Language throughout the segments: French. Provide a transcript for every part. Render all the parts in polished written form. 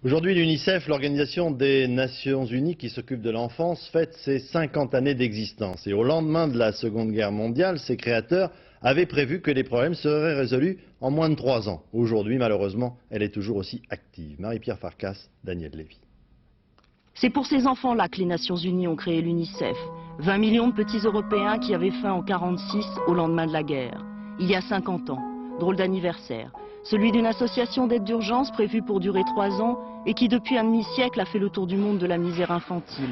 Aujourd'hui, l'UNICEF, l'Organisation des Nations Unies qui s'occupe de l'enfance, fête ses 50 années d'existence. Et au lendemain de la Seconde Guerre mondiale, ses créateurs avaient prévu que les problèmes seraient résolus en moins de 3 ans. Aujourd'hui, malheureusement, elle est toujours aussi active. Marie-Pierre Farkas, Daniel Lévy. C'est pour ces enfants-là que les Nations Unies ont créé l'UNICEF. 20 millions de petits Européens qui avaient faim en 1946 au lendemain de la guerre. Il y a 50 ans, drôle d'anniversaire. Celui d'une association d'aide d'urgence prévue pour durer 3 ans et qui depuis un demi-siècle a fait le tour du monde de la misère infantile.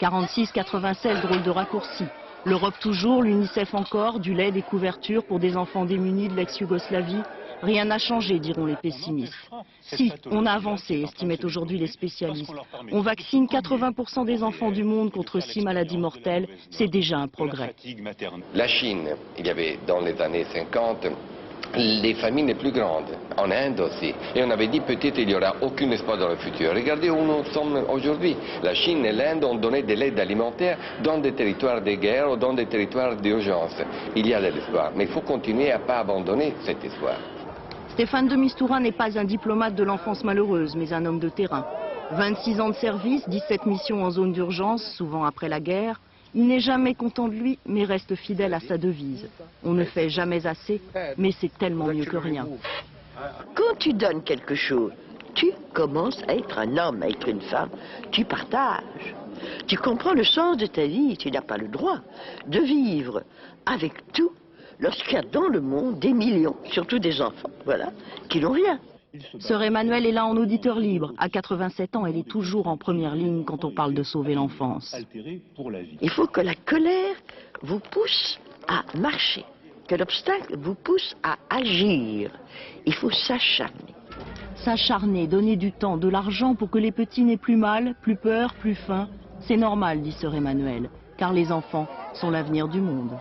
46-96, drôle de raccourci. L'Europe toujours, l'UNICEF encore, du lait, des couvertures pour des enfants démunis de l'ex-Yougoslavie. Rien n'a changé, diront les pessimistes. Si, on a avancé, estimaient aujourd'hui les spécialistes. On vaccine 80% des enfants du monde contre 6 maladies mortelles, c'est déjà un progrès. La Chine, il y avait dans les années 50 les famines les plus grandes, en Inde aussi. Et on avait dit peut-être il n'y aura aucun espoir dans le futur. Regardez où nous sommes aujourd'hui. La Chine et l'Inde ont donné de l'aide alimentaire dans des territoires de guerre ou dans des territoires d'urgence. Il y a de l'espoir, mais il faut continuer à ne pas abandonner cet espoir. Stéphane de Mistura n'est pas un diplomate de l'enfance malheureuse, mais un homme de terrain. 26 ans de service, 17 missions en zone d'urgence, souvent après la guerre. Il n'est jamais content de lui, mais reste fidèle à sa devise. On ne fait jamais assez, mais c'est tellement mieux que rien. Quand tu donnes quelque chose, tu commences à être un homme, à être une femme. Tu partages. Tu comprends le sens de ta vie. Tu n'as pas le droit de vivre avec tout lorsqu'il y a dans le monde des millions, surtout des enfants, voilà, qui n'ont rien. Sœur Emmanuelle est là en auditeur libre. À 87 ans, elle est toujours en première ligne quand on parle de sauver l'enfance. Il faut que la colère vous pousse à marcher, que l'obstacle vous pousse à agir. Il faut s'acharner. S'acharner, donner du temps, de l'argent pour que les petits n'aient plus mal, plus peur, plus faim. C'est normal, dit Sœur Emmanuelle, car les enfants sont l'avenir du monde.